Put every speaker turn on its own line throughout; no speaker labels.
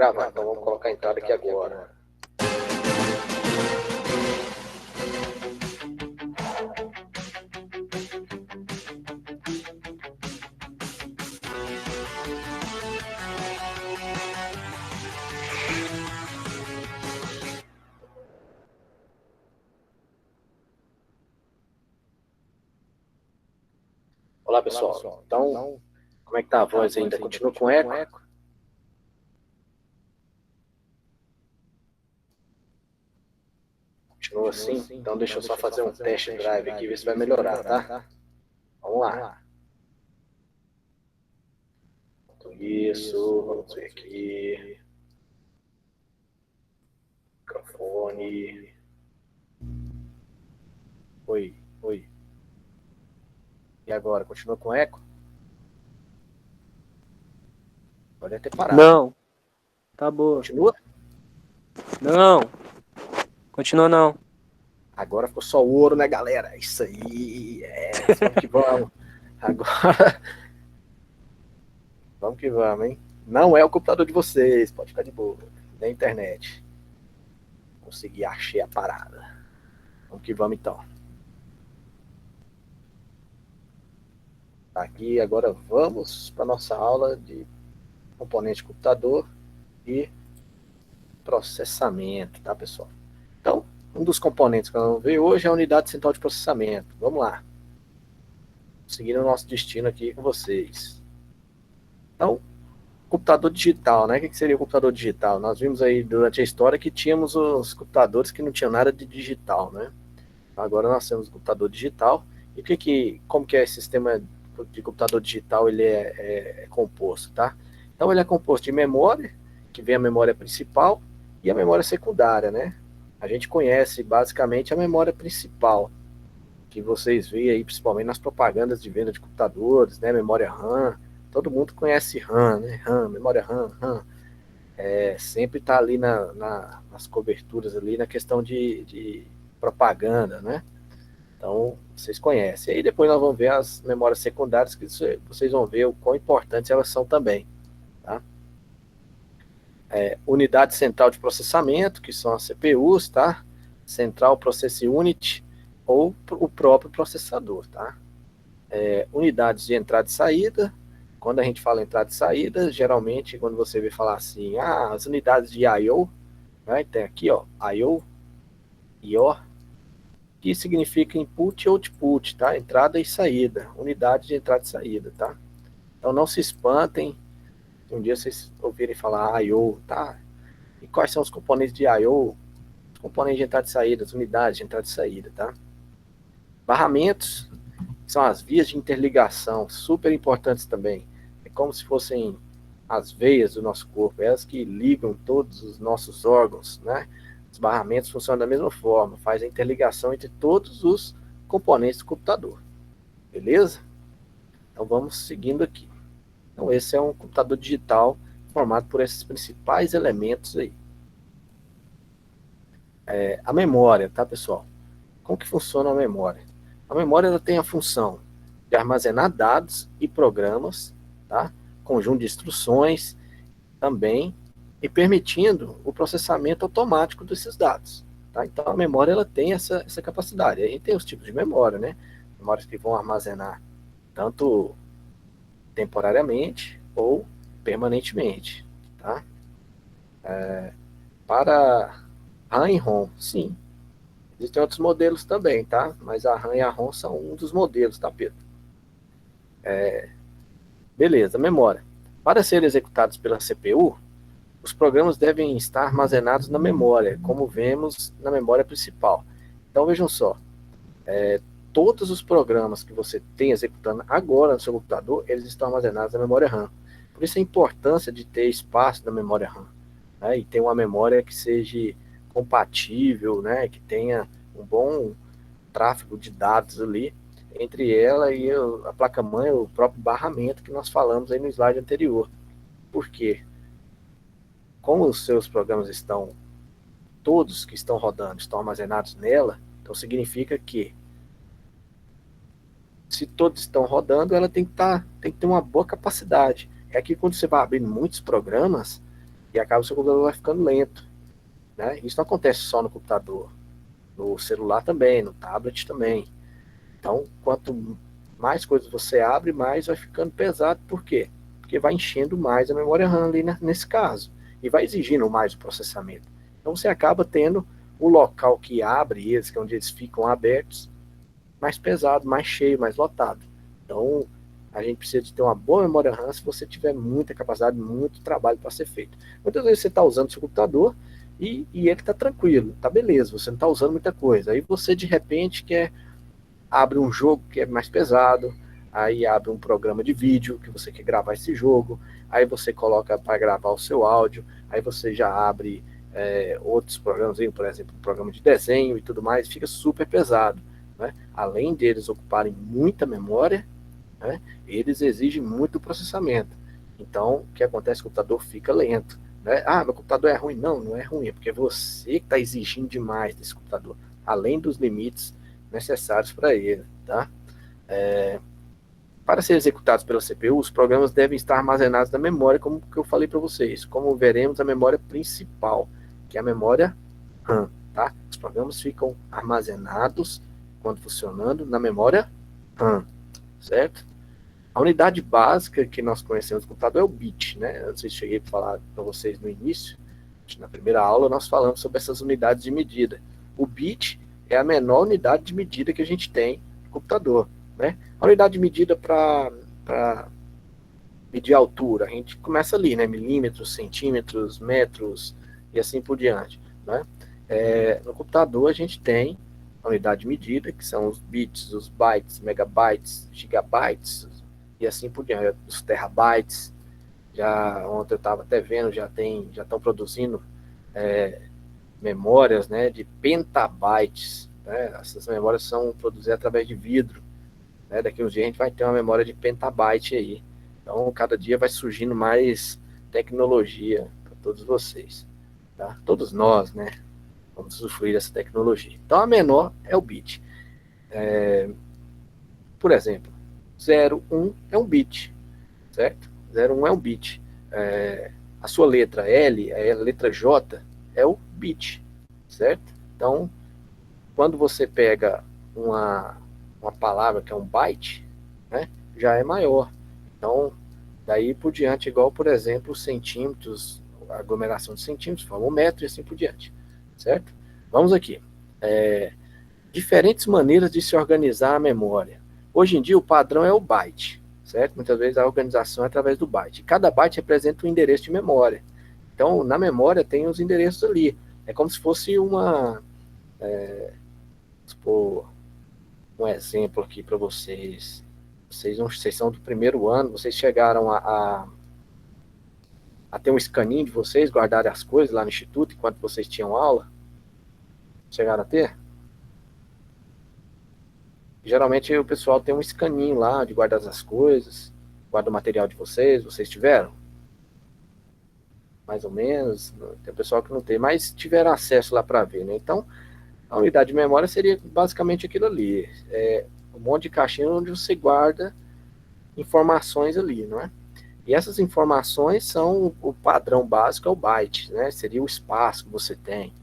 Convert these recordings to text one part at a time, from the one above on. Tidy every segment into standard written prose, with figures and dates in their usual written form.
gravar, então vamos colocar a entrada aqui agora. Olá, pessoal. Então, como é que tá a voz ainda? Continua com eco? Continua assim? Então deixa eu só fazer um test drive aqui, ver se vai melhorar, tá? Vamos lá. Isso, vamos ver aqui. Microfone. Oi. E agora, continua com eco? Pode ter parado.
Não. Tá boa.
Continua?
Não. Continua não.
Agora ficou só ouro, né, galera? Isso aí. Vamos que vamos. Agora. Vamos que vamos, hein? Não é o computador de vocês, pode ficar de boa. Nem a internet. Consegui achar a parada. Vamos que vamos então. Aqui agora vamos para nossa aula de componente de computador e processamento, tá, pessoal? Então, um dos componentes que nós vamos ver hoje é a unidade central de processamento. Vamos lá. Seguindo o nosso destino aqui com vocês. Então, computador digital, né? O que seria o computador digital? Nós vimos aí durante a história que tínhamos os computadores que não tinham nada de digital, né? Agora nós temos o computador digital. E como que é esse sistema de computador digital ele é composto, tá? Então ele é composto de memória, que vem a memória principal, e a memória secundária, né? A gente conhece basicamente a memória principal, que vocês veem aí principalmente nas propagandas de venda de computadores, né? Memória RAM, todo mundo conhece RAM, né? RAM, memória RAM. Sempre está ali nas coberturas ali na questão de propaganda, né? Então, vocês conhecem. E aí depois nós vamos ver as memórias secundárias, que vocês vão ver o quão importantes elas são também. Tá? Unidade central de processamento, que são as CPUs, tá? Central Process Unit, ou o próprio processador. Tá? Unidades de entrada e saída. Quando a gente fala entrada e saída, geralmente, quando você vê falar assim, as unidades de I/O, né? Tem aqui, ó, I/O, I/O, que significa input e output, tá? Entrada e saída, unidade de entrada e saída, tá? Então não se espantem se um dia vocês ouvirem falar I/O, tá? E quais são os componentes de I/O? Os componentes de entrada e saída, as unidades de entrada e saída, tá? Barramentos, que são as vias de interligação, super importantes também. É como se fossem as veias do nosso corpo, elas que ligam todos os nossos órgãos, né? Os barramentos funcionam da mesma forma, faz a interligação entre todos os componentes do computador. Beleza? Então vamos seguindo aqui. Então esse é um computador digital formado por esses principais elementos aí. A memória, tá, pessoal? Como que funciona a memória? A memória ela tem a função de armazenar dados e programas, tá? Conjunto de instruções também, e permitindo o processamento automático desses dados. Tá? Então a memória ela tem essa capacidade. Aí tem os tipos de memória, né? Memórias que vão armazenar tanto temporariamente ou permanentemente. Tá? Para RAM e ROM, sim. Existem outros modelos também, tá? Mas a RAM e a ROM são um dos modelos, tá, Pedro? Beleza, memória. Para serem executados pela CPU, os programas devem estar armazenados na memória, como vemos na memória principal. Então vejam só, todos os programas que você tem executando agora no seu computador, eles estão armazenados na memória RAM. Por isso a importância de ter espaço na memória RAM, né, e ter uma memória que seja compatível, né, que tenha um bom tráfego de dados ali, entre ela e a placa-mãe, o próprio barramento que nós falamos aí no slide anterior. Por quê? Como os seus programas todos que estão rodando, estão armazenados nela, então significa que se todos estão rodando, ela tem que ter uma boa capacidade. É que quando você vai abrindo muitos programas, e acaba o seu computador vai ficando lento, né? Isso não acontece só no computador, no celular também, no tablet também. Então, quanto mais coisas você abre, mais vai ficando pesado. Por quê? Porque vai enchendo mais a memória RAM ali nesse caso, e vai exigindo mais o processamento. Então, você acaba tendo o local que abre eles, que é onde eles ficam abertos, mais pesado, mais cheio, mais lotado. Então, a gente precisa de ter uma boa memória RAM se você tiver muita capacidade, muito trabalho para ser feito. Muitas vezes você está usando o seu computador e ele está tranquilo, está beleza, você não está usando muita coisa. Aí você, de repente, abre um jogo que é mais pesado, aí abre um programa de vídeo que você quer gravar esse jogo, aí você coloca para gravar o seu áudio, aí você já abre outros programas, por exemplo, um programa de desenho e tudo mais, fica super pesado. Né? Além deles ocuparem muita memória, né, eles exigem muito processamento. Então, o que acontece? O computador fica lento. Né? Ah, meu computador é ruim. Não, não é ruim, é porque você que está exigindo demais desse computador, além dos limites necessários para ele. Tá? Para ser executados pela CPU, os programas devem estar armazenados na memória, como que eu falei para vocês, como veremos a memória principal, que é a memória RAM. Tá? Os programas ficam armazenados, quando funcionando, na memória RAM, certo? A unidade básica que nós conhecemos do computador é o bit, né? Eu não sei se cheguei a falar para vocês no início, na primeira aula nós falamos sobre essas unidades de medida. O bit é a menor unidade de medida que a gente tem no computador, né? A unidade de medida para medir a altura, a gente começa ali, né? Milímetros, centímetros, metros e assim por diante, né? No computador a gente tem a unidade de medida, que são os bits, os bytes, megabytes, gigabytes, e assim por diante, os terabytes. Já ontem eu estava até vendo, já estão produzindo memórias, né, de petabytes. Né? Essas memórias são produzidas através de vidro. Né? Daqui uns dias a gente vai ter uma memória de petabyte aí. Então, cada dia vai surgindo mais tecnologia para todos vocês. Tá? Todos nós, né? Vamos usufruir dessa tecnologia. Então, a menor é o bit. Por exemplo, 0, 1 é um bit, certo? 0, 1 é um bit. A sua letra L, a letra J, é o bit, certo? Então, quando você pega uma palavra que é um byte, né, já é maior. Então, daí por diante, igual, por exemplo, centímetros, a aglomeração de centímetros, forma um metro e assim por diante, certo? Vamos aqui. Diferentes maneiras de se organizar a memória. Hoje em dia, o padrão é o byte, certo? Muitas vezes a organização é através do byte. Cada byte representa um endereço de memória. Então, na memória tem os endereços ali. É como se fosse vamos supor, um exemplo aqui para vocês. Vocês são do primeiro ano, vocês chegaram a ter um escaninho de vocês, guardarem as coisas lá no instituto, enquanto vocês tinham aula? Chegaram a ter? Geralmente o pessoal tem um escaninho lá de guardar as coisas, guarda o material de vocês tiveram? Mais ou menos, tem pessoal que não tem, mas tiveram acesso lá para ver, né? Então, a unidade de memória seria basicamente aquilo ali, um monte de caixinha onde você guarda informações ali, não é? E essas informações são o padrão básico, é o byte, né? Seria o espaço que você tem.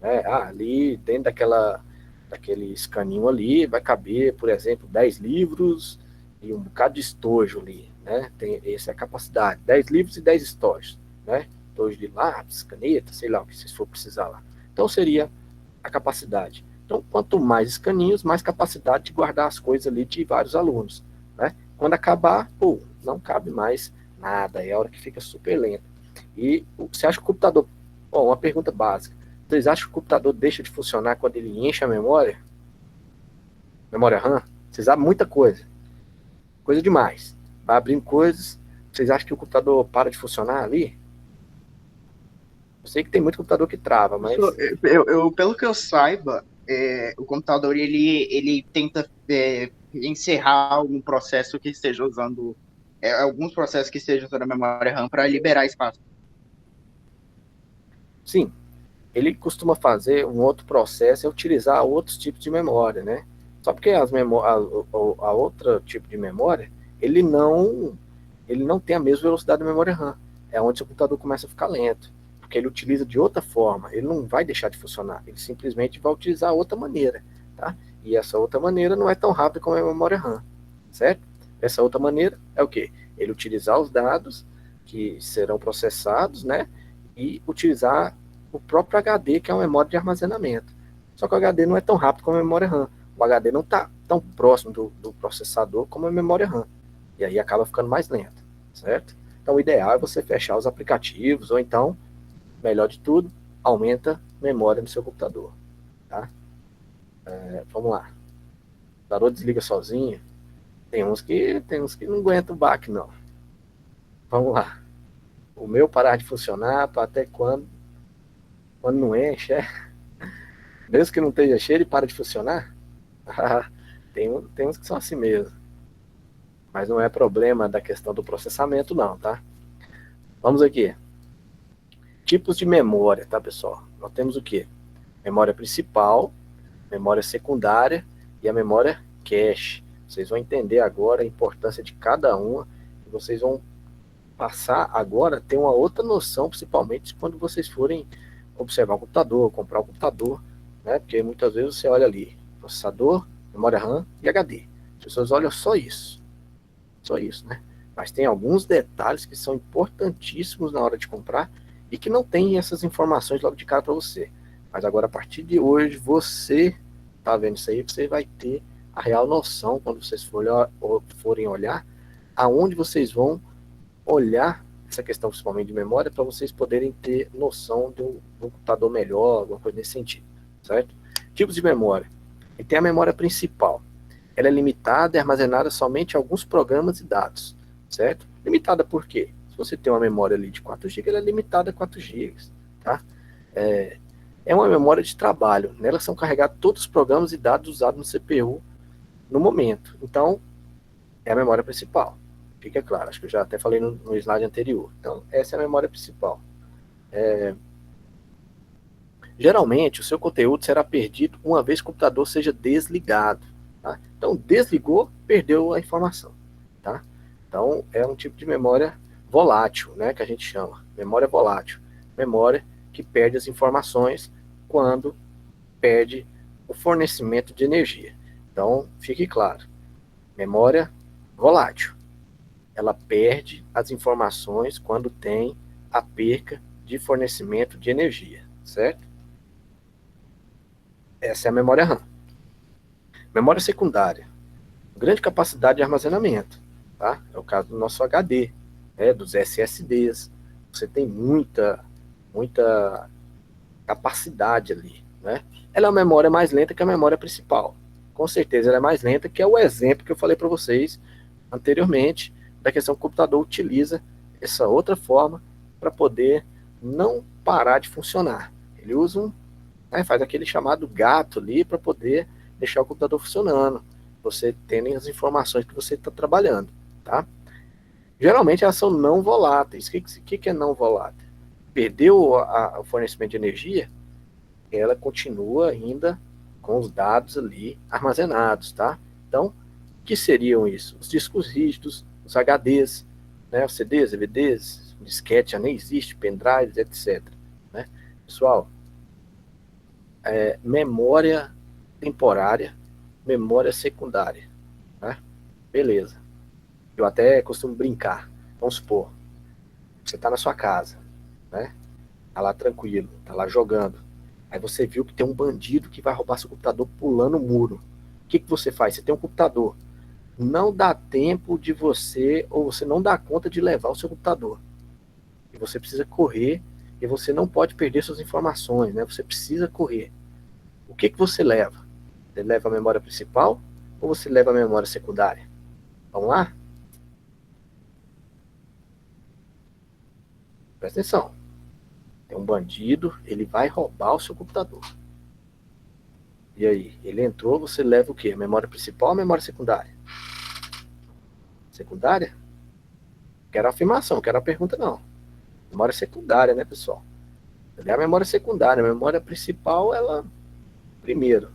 Né? Ali, dentro daquele escaninho ali, vai caber, por exemplo, 10 livros e um bocado de estojo ali, né? Essa é a capacidade, 10 livros e 10 estojos, né? Estojo de lápis, caneta, sei lá o que vocês for precisar lá. Então, seria a capacidade. Então, quanto mais escaninhos, mais capacidade de guardar as coisas ali de vários alunos, né? Quando acabar, não cabe mais nada, é a hora que fica super lento. E você acha que o computador... Bom, uma pergunta básica. Vocês acham que o computador deixa de funcionar quando ele enche a memória? Memória RAM? Vocês abrem muita coisa. Coisa demais. Vai abrindo coisas. Vocês acham que o computador para de funcionar ali? Eu sei que tem muito computador que trava, mas...
Pelo que eu saiba, o computador ele tenta encerrar algum processo que esteja usando, alguns processos que estejam usando a memória RAM para liberar espaço.
Sim, ele costuma fazer um outro processo, é utilizar outros tipos de memória, né? Só porque a outra tipo de memória, ele não tem a mesma velocidade da memória RAM. É onde o computador começa a ficar lento. porque ele utiliza de outra forma, ele não vai deixar de funcionar, ele simplesmente vai utilizar outra maneira, tá? E essa outra maneira não é tão rápida como a memória RAM, certo? Essa outra maneira é o quê? Ele utilizar os dados que serão processados, né? E utilizar o próprio HD, que é uma memória de armazenamento. Só que o HD não é tão rápido como a memória RAM. O HD não está tão próximo do processador como a memória RAM. E aí acaba ficando mais lento, certo? Então o ideal é você fechar os aplicativos, ou então, melhor de tudo, aumenta a memória no seu computador, tá? Vamos lá. O computador desliga sozinho. Tem uns que não aguentam o baque, não. Vamos lá. O meu parar de funcionar, até quando não enche, mesmo que não esteja cheio, ele para de funcionar. Tem uns que são assim mesmo. Mas não é problema da questão do processamento, não, tá? Vamos aqui. Tipos de memória, tá, pessoal? Nós temos o quê? Memória principal, memória secundária e a memória cache. Vocês vão entender agora a importância de cada uma e vocês vão passar agora a ter uma outra noção, principalmente quando vocês forem observar o computador, comprar o computador, né? Porque muitas vezes você olha ali, processador, memória RAM e HD. As pessoas olham só isso, né? Mas tem alguns detalhes que são importantíssimos na hora de comprar e que não tem essas informações logo de cara para você. Mas agora, a partir de hoje, você tá vendo isso aí, você vai ter a real noção quando vocês forem olhar, aonde vocês vão olhar essa questão, principalmente de memória, para vocês poderem ter noção de um computador melhor, alguma coisa nesse sentido, certo? Tipos de memória. E tem a memória principal. Ela é limitada e armazenada somente em alguns programas e dados, certo? Limitada por quê? Se você tem uma memória ali de 4 GB, ela é limitada a 4 GB, tá? É uma memória de trabalho. Nela são carregados todos os programas e dados usados no CPU no momento. Então, é a memória principal. Fica claro, acho que eu já até falei no slide anterior. Então, essa é a memória principal. Geralmente, o seu conteúdo será perdido uma vez que o computador seja desligado. Tá? Então, desligou, perdeu a informação. Tá? Então, é um tipo de memória volátil, né, que a gente chama. Memória volátil. Memória que perde as informações quando perde o fornecimento de energia. Então, fique claro. Memória volátil. Ela perde as informações quando tem a perca de fornecimento de energia, certo? Essa é a memória RAM. Memória secundária. Grande capacidade de armazenamento, tá? É o caso do nosso HD, né, dos SSDs. Você tem muita capacidade ali, né? Ela é uma memória mais lenta que a memória principal. Com certeza ela é mais lenta, que é o exemplo que eu falei para vocês anteriormente, da questão que o computador utiliza essa outra forma para poder não parar de funcionar. Ele usa faz aquele chamado gato ali para poder deixar o computador funcionando, você tendo as informações que você está trabalhando, tá? Geralmente elas são não voláteis. O que é não volátil? Perdeu o fornecimento de energia, ela continua ainda com os dados ali armazenados, tá? Então, o que seriam isso? Os discos rígidos, os HDs, né, os CDs, DVDs, disquete já nem existe, pendrives, etc. Né? Pessoal, memória temporária, memória secundária. Né? Beleza. Eu até costumo brincar. Vamos supor, você está na sua casa, né? Tá lá tranquilo, tá lá jogando. Aí você viu que tem um bandido que vai roubar seu computador pulando o muro. O que você faz? Você tem um computador. Não dá tempo de você, ou você não dá conta de levar o seu computador. E você precisa correr, e você não pode perder suas informações, né? Você precisa correr. O que você leva? Você leva a memória principal, ou você leva a memória secundária? Vamos lá? Presta atenção. Tem um bandido, ele vai roubar o seu computador. E aí, ele entrou, você leva o quê? A memória principal ou a memória secundária? Secundária? Quero a afirmação, quero a pergunta não. Memória secundária, né, pessoal? É a memória secundária. A memória principal, ela... Primeiro,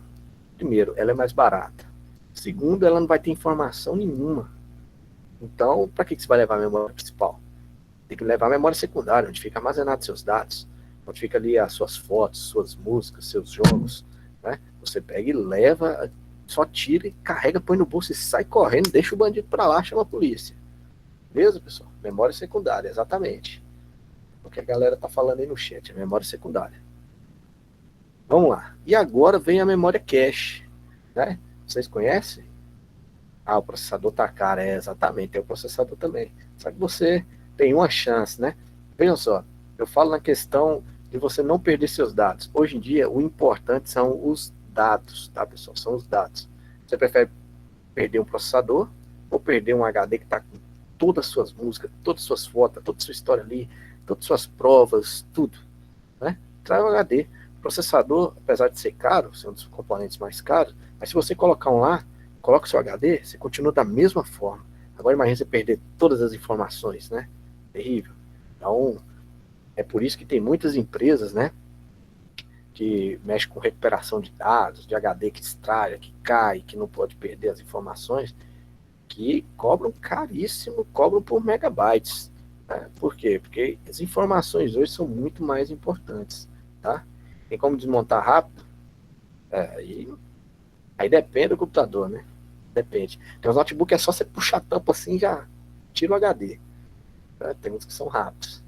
ela é mais barata. Segundo, ela não vai ter informação nenhuma. Então, para que você vai levar a memória principal? Tem que levar a memória secundária, onde fica armazenado seus dados. onde fica ali as suas fotos, suas músicas, seus jogos, né? Você pega e leva, só tira e carrega, põe no bolso e sai correndo, deixa o bandido para lá, chama a polícia. Beleza, pessoal? Memória secundária, exatamente. O que a galera tá falando aí no chat, a memória secundária. Vamos lá. E agora vem a memória cache, né? Vocês conhecem? Ah, o processador tá caro, exatamente, tem o processador também. Só que você tem uma chance, né? Vejam só, eu falo na questão de você não perder seus dados. Hoje em dia, o importante são os dados, tá, pessoal? São os dados. Você prefere perder um processador ou perder um HD que tá com todas as suas músicas, todas as suas fotos, toda a sua história ali, todas as suas provas, tudo, né? Traz o HD. O processador, apesar de ser caro, ser um dos componentes mais caros, mas se você colocar um lá, coloca o seu HD, você continua da mesma forma. Agora imagine você perder todas as informações, né? Terrível. Então, é por isso que tem muitas empresas, né, que mexem com recuperação de dados, de HD que estraga, que cai, que não pode perder as informações, que cobram caríssimo, cobram por megabytes. Né? Por quê? Porque as informações hoje são muito mais importantes, tá? Tem como desmontar rápido? Aí depende do computador, né? Depende. Tem uns notebook que é só você puxar a tampa assim já tira o HD. Né? Tem uns que são rápidos.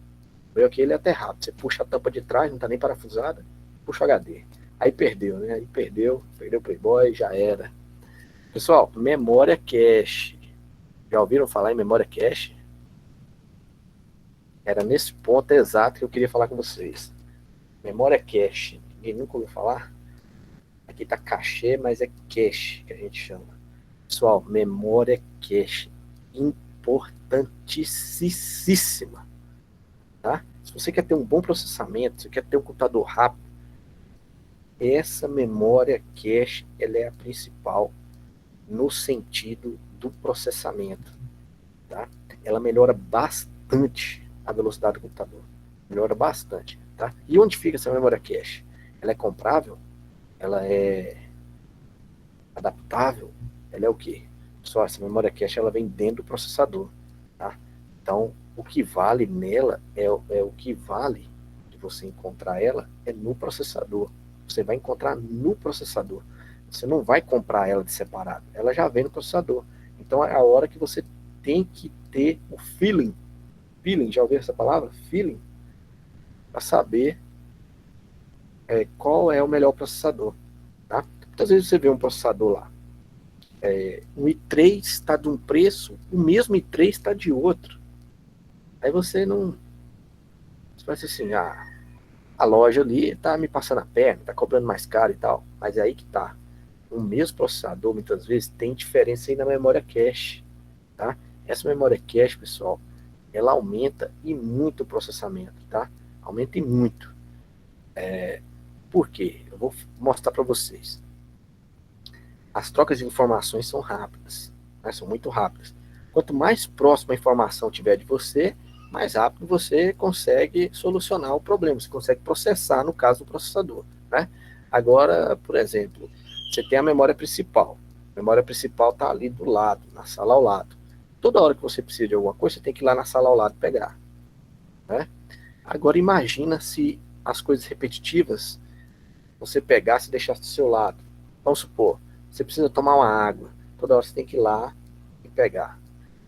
O meu aqui ele é até rápido. Você puxa a tampa de trás, não tá nem parafusada, puxa o HD. Aí perdeu, né? Aí perdeu o Playboy, já era. Pessoal, memória cache. Já ouviram falar em memória cache? Era nesse ponto exato que eu queria falar com vocês. Memória cache. Ninguém nunca ouviu falar? Aqui tá cachê, mas é cache que a gente chama. Pessoal, memória cache. Importantíssima. Tá? Se você quer ter um bom processamento, se você quer ter um computador rápido, essa memória cache ela é a principal no sentido do processamento. Tá? Ela melhora bastante a velocidade do computador. Melhora bastante. Tá? E onde fica essa memória cache? Ela é comprável? Ela é adaptável? Ela é o quê? Só essa memória cache ela vem dentro do processador. Tá? Então, o que vale nela é o que vale de você encontrar ela é no processador. Você vai encontrar no processador. Você não vai comprar ela de separado. Ela já vem no processador. Então é a hora que você tem que ter o feeling. Feeling, já ouviu essa palavra? Feeling. Para saber qual é o melhor processador. Tá? Muitas vezes você vê um processador lá. Um i3 está de um preço, o mesmo i3 está de outro. Aí você não... Você vai ser assim, a loja ali está me passando a perna, está cobrando mais caro e tal. Mas é aí que tá. O mesmo processador, muitas vezes, tem diferença aí na memória cache. Tá? Essa memória cache, pessoal, ela aumenta e muito o processamento. Tá? Aumenta e muito. Por quê? Eu vou mostrar para vocês. As trocas de informações são rápidas. Né? São muito rápidas. Quanto mais próxima a informação tiver de você, mais rápido você consegue solucionar o problema. Você consegue processar, no caso do processador. Né? Agora, por exemplo, você tem a memória principal. A memória principal está ali do lado, na sala ao lado. Toda hora que você precisa de alguma coisa, você tem que ir lá na sala ao lado pegar. Né? Agora imagina se as coisas repetitivas você pegasse e deixasse do seu lado. Vamos supor, você precisa tomar uma água. Toda hora você tem que ir lá e pegar.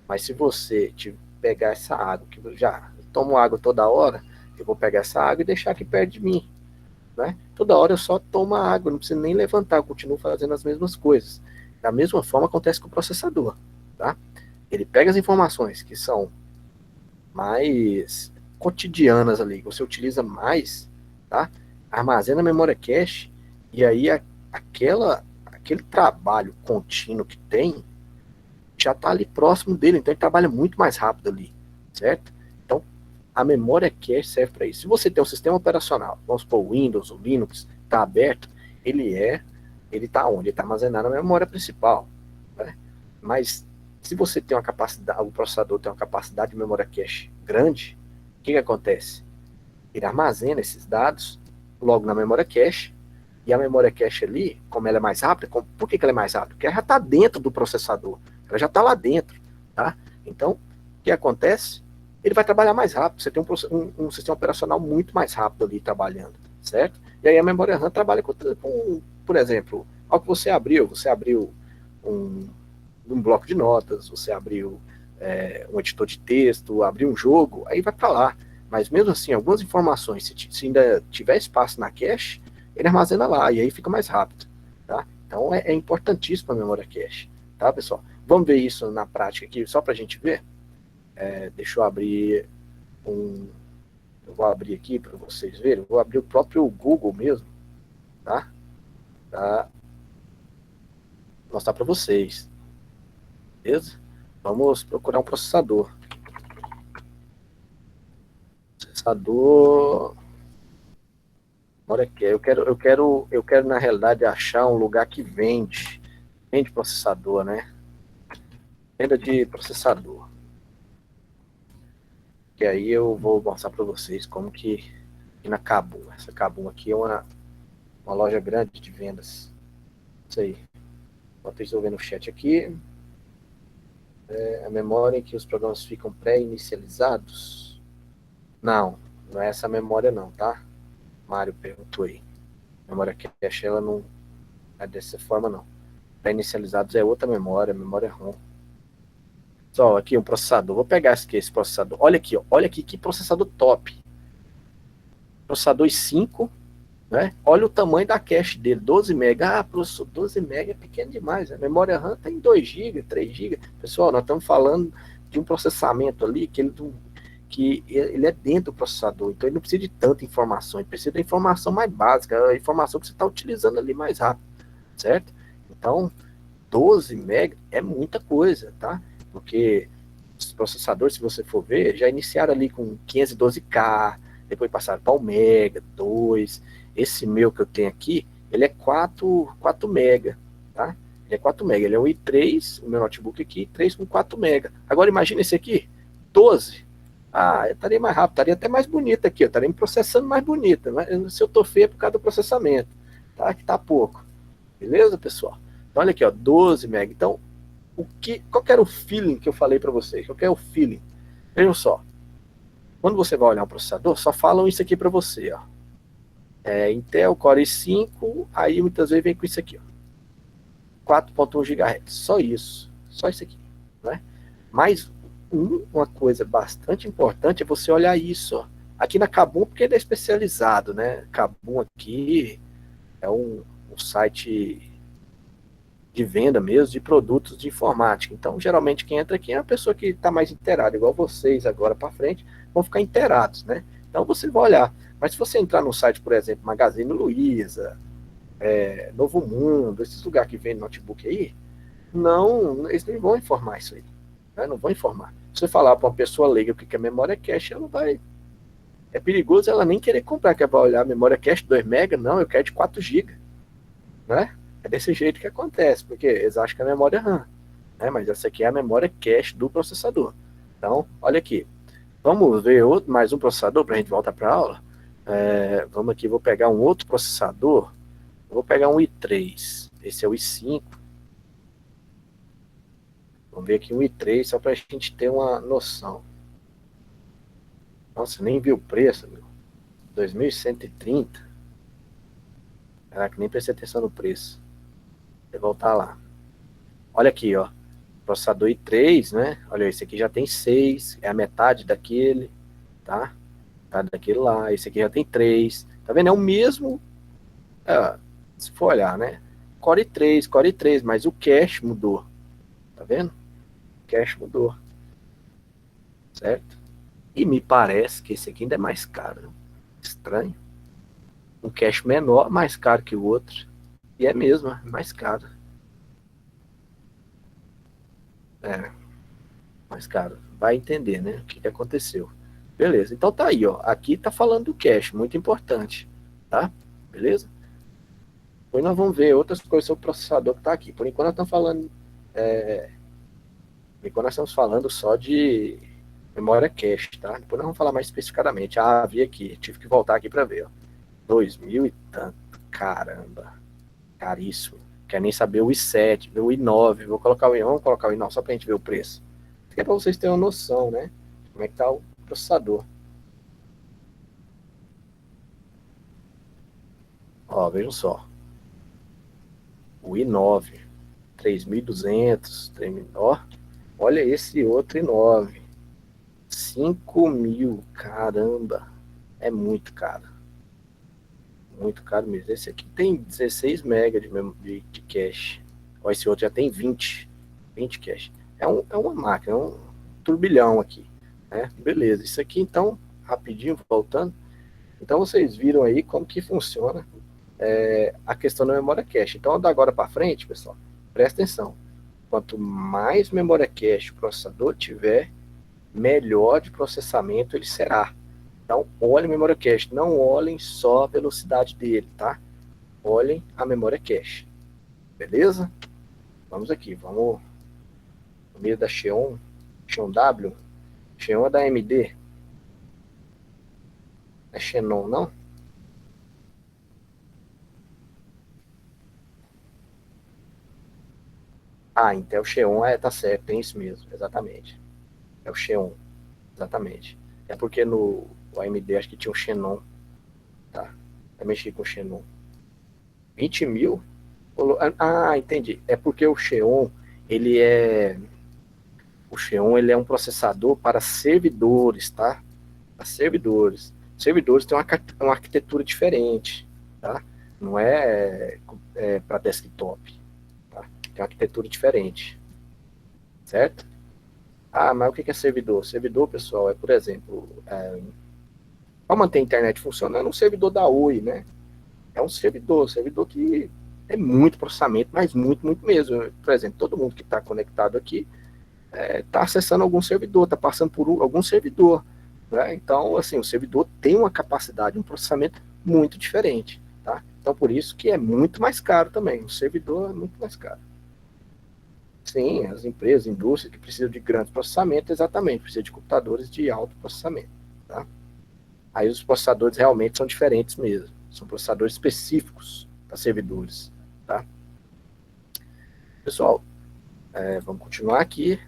Mas se você pegar essa água, que eu já tomo água toda hora, eu vou pegar essa água e deixar aqui perto de mim. Né? Toda hora eu só tomo água, não preciso nem levantar, eu continuo fazendo as mesmas coisas. Da mesma forma acontece com o processador. Tá? Ele pega as informações que são mais cotidianas ali, que você utiliza mais, tá? Armazena a memória cache, e aí aquele trabalho contínuo que tem, já está ali próximo dele, então ele trabalha muito mais rápido ali, certo? Então, a memória cache serve para isso. Se você tem um sistema operacional, vamos supor, o Windows, o Linux, está aberto, ele está onde? Ele está armazenado na memória principal, né? Mas, se você tem uma capacidade, o processador tem uma capacidade de memória cache grande, o que acontece? Ele armazena esses dados logo na memória cache, e a memória cache ali, como ela é mais rápida, por que ela é mais rápida? Porque ela já está dentro do processador, ela já está lá dentro, tá? Então, o que acontece? ele vai trabalhar mais rápido, você tem um sistema operacional muito mais rápido ali trabalhando, certo? E aí a memória RAM trabalha com por exemplo, ao que você abriu um bloco de notas, você abriu um editor de texto, abriu um jogo, aí vai para lá. Mas mesmo assim, algumas informações, se ainda tiver espaço na cache, ele armazena lá, e aí fica mais rápido, tá? Então é importantíssimo a memória cache, tá, pessoal? Vamos ver isso na prática aqui, só para a gente ver. Deixa eu abrir eu vou abrir aqui para vocês verem, eu vou abrir o próprio Google mesmo, tá? Para mostrar para vocês, beleza? Vamos procurar um processador. Olha aqui, eu quero na realidade achar um lugar que vende processador, né? Venda de processador. Que aí eu vou mostrar para vocês como que na Kabum. Essa Kabum aqui é uma loja grande de vendas. Isso aí. Enquanto eu estou vendo o chat aqui, a memória em que os programas ficam pré-inicializados. Não é essa memória não, tá? Mário perguntou aí. Memória cache, ela não é dessa forma não. Pré-inicializados é outra memória ROM. Só aqui um processador. Vou pegar esse processador. Olha aqui que processador top. Processador i5, né? Olha o tamanho da cache dele, 12 MB. Ah, professor, 12 MB é pequeno demais. A memória RAM tem 2 GB, 3 GB. Pessoal, nós estamos falando de um processamento ali que ele é dentro do processador, então ele não precisa de tanta informação, ele precisa da informação mais básica, a informação que você está utilizando ali mais rápido, certo? Então, 12 MB é muita coisa, tá? Porque os processadores, se você for ver, já iniciaram ali com 512K, depois passaram para o Mega, 2, esse meu que eu tenho aqui, ele é 4 MB, tá? Ele é 4 MB, ele é um i3, o meu notebook aqui, 3 com 4 MB. Agora imagina esse aqui, 12. Eu estaria mais rápido, estaria até mais bonito aqui, eu estaria me processando mais bonito, mas se eu tô feio é por causa do processamento, tá? Que tá pouco. Beleza, pessoal? Então olha aqui, ó, 12 MB. Então, qual que era o feeling que eu falei para vocês? Qual que é o feeling? Vejam só. Quando você vai olhar um processador, só falam isso aqui para você, ó. Intel Core i5, aí muitas vezes vem com isso aqui, ó. 4.1 GHz. Só isso. Só isso aqui, né? Mas uma coisa bastante importante é você olhar isso, ó. Aqui na Kabum, porque ele é especializado, né? Kabum aqui é um site de venda mesmo de produtos de informática. Então, geralmente quem entra aqui é a pessoa que está mais inteirada, igual vocês agora para frente, vão ficar inteirados, né? Então você vai olhar. Mas se você entrar no site, por exemplo, Magazine Luiza, Novo Mundo, esses lugares que vendem notebook aí, eles não vão informar isso aí. Né? Não vão informar. Se você falar para uma pessoa leiga o que é memória cache, ela vai... É perigoso ela nem querer comprar, que vai olhar memória cache 2 MB, não, eu quero de 4 GB. Né? É desse jeito que acontece, porque eles acham que é a memória RAM. Né? Mas essa aqui é a memória cache do processador. Então, olha aqui. Vamos ver mais um processador para a gente voltar para a aula. Vamos aqui, vou pegar um outro processador. Vou pegar um i3. Esse é o i5. Vamos ver aqui um i3, só para a gente ter uma noção. Nossa, nem vi o preço, meu. 2130. Caraca, nem prestei atenção no preço. Vou voltar lá. Olha aqui, ó. Processador i3, né? Olha, esse aqui já tem 6. É a metade daquele, tá? Metade daquele lá. Esse aqui já tem 3. Tá vendo? É o mesmo. Se for olhar, né? Core i3, mas o cache mudou. Tá vendo? O cache mudou. Certo? E me parece que esse aqui ainda é mais caro. Estranho. Um cache menor, mais caro que o outro. E é mesmo, é mais caro. Mais caro. Vai entender, né? O que aconteceu. Beleza, então tá aí, ó. Aqui tá falando do cache, muito importante. Tá? Beleza? Depois nós vamos ver outras coisas sobre o processador que tá aqui. Por enquanto nós estamos falando... Por enquanto nós estamos falando só de memória cache, tá? Depois nós vamos falar mais especificadamente. Vi aqui. Tive que voltar aqui para ver, ó. 2.000 e tanto. Caramba. Caríssimo. Quer nem saber o i7, o i9. Vamos colocar o i9 só pra gente ver o preço. Isso aqui é pra vocês terem uma noção, né? como é que está o processador. Ó, vejam só. O i9, 3.200, ó, olha esse outro i9, 5.000, caramba, é muito caro mesmo. Esse aqui tem 16 MB de cache, ó, esse outro já tem 20 cache, é uma máquina, é um turbilhão aqui, né? Beleza, isso aqui então, rapidinho, voltando, então vocês viram aí como que funciona a questão da memória cache. Então, da agora para frente, pessoal, presta atenção. Quanto mais memória cache o processador tiver, melhor de processamento ele será. Então, olhem a memória cache. Não olhem só a velocidade dele, tá? Olhem a memória cache. Beleza? Vamos aqui. Vamos no meio da Xeon W. Xeon é da AMD. Não é Xenon, não? Ah, Intel Xeon, tá certo, tem isso mesmo, exatamente. É o Xeon, exatamente. É porque no AMD acho que tinha um Xenon, tá? Eu mexi com o Xenon. 20.000? Ah, entendi. É porque o Xeon, ele é um processador para servidores, tá? Para servidores. Servidores têm uma arquitetura diferente, tá? Não para desktop, tá? Tem uma arquitetura diferente, certo? Ah, mas o que é servidor? Servidor, pessoal, por exemplo, para manter a internet funcionando, é um servidor da Oi, né? É um servidor que é muito processamento, mas muito, muito mesmo. Por exemplo, todo mundo que está conectado aqui está acessando algum servidor, está passando por algum servidor, né? Então, assim, o servidor tem uma capacidade, um processamento muito diferente, tá? Então, por isso que é muito mais caro também. O servidor é muito mais caro. Sim, as empresas, indústrias que precisam de grande processamento, exatamente, precisam de computadores de alto processamento, tá? Aí os processadores realmente são diferentes mesmo, são processadores específicos para servidores, tá? Pessoal, vamos continuar aqui,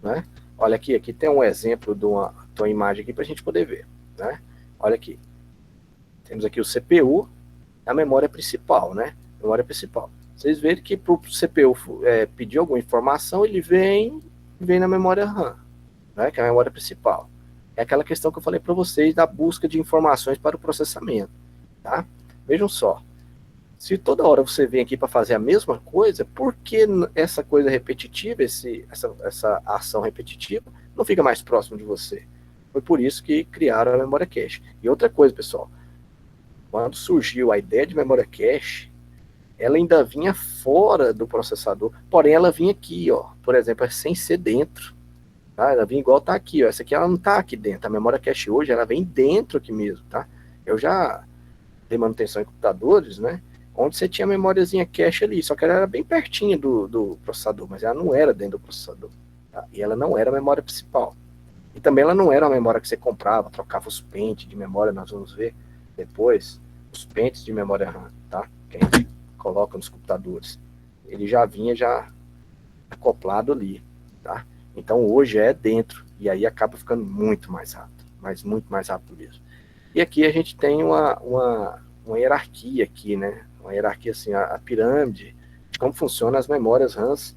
né? Olha aqui tem um exemplo de uma imagem aqui para a gente poder ver, né? Olha aqui, temos aqui o CPU, a memória principal, né? Memória principal. Vocês verem que para o CPU pedir alguma informação, ele vem na memória RAM, né? Que é a memória principal. É aquela questão que eu falei para vocês da busca de informações para o processamento, tá? Vejam só, se toda hora você vem aqui para fazer a mesma coisa, por que essa coisa repetitiva, essa ação repetitiva, não fica mais próximo de você? Foi por isso que criaram a memória cache. E outra coisa, pessoal, quando surgiu a ideia de memória cache, ela ainda vinha fora do processador, porém ela vinha aqui, ó, por exemplo, sem ser dentro, tá? Ela vinha igual tá aqui, ó, essa aqui ela não tá aqui dentro, a memória cache hoje, ela vem dentro aqui mesmo, tá? Eu já dei manutenção em computadores, né, onde você tinha a memóriazinha cache ali, só que ela era bem pertinho do processador, mas ela não era dentro do processador, tá? E ela não era a memória principal. E também ela não era a memória que você comprava, trocava os pentes de memória, nós vamos ver depois, os pentes de memória RAM, tá? Que a gente coloca nos computadores. Ele já vinha acoplado ali, tá? Então hoje é dentro, e aí acaba ficando muito mais rápido, mas muito mais rápido mesmo. E aqui a gente tem uma hierarquia aqui, né? Uma hierarquia assim, a pirâmide de como funcionam as memórias RAMs,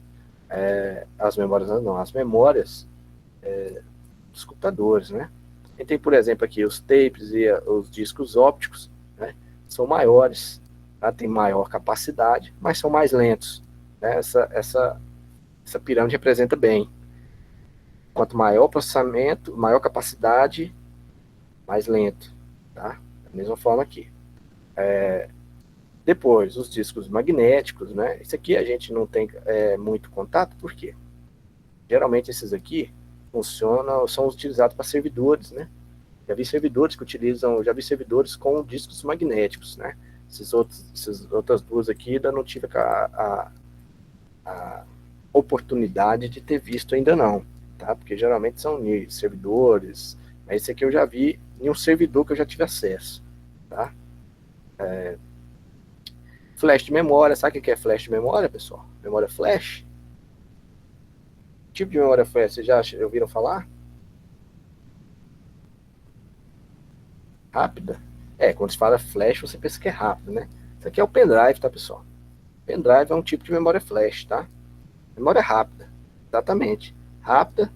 as memórias dos computadores, né? A gente tem, por exemplo, aqui os tapes e os discos ópticos, né? São maiores, tá? Tem maior capacidade, mas são mais lentos, né? Essa pirâmide representa bem. Quanto maior o processamento, maior capacidade, mais lento, tá? Da mesma forma aqui. Depois, os discos magnéticos, né? Esse aqui a gente não tem muito contato, por quê? Geralmente esses aqui são utilizados para servidores, né? Já vi servidores com discos magnéticos, né? Essas outras duas aqui ainda não tive a oportunidade de ter visto ainda não, tá? Porque geralmente são servidores, mas esse aqui eu já vi em um servidor que eu já tive acesso, tá? Flash de memória, sabe o que é flash de memória, pessoal? Memória flash? Que tipo de memória flash, vocês já ouviram falar? Rápida? Quando se fala flash, você pensa que é rápido, né? Isso aqui é o pendrive, tá, pessoal? Pendrive é um tipo de memória flash, tá? Memória rápida, exatamente. Rápida,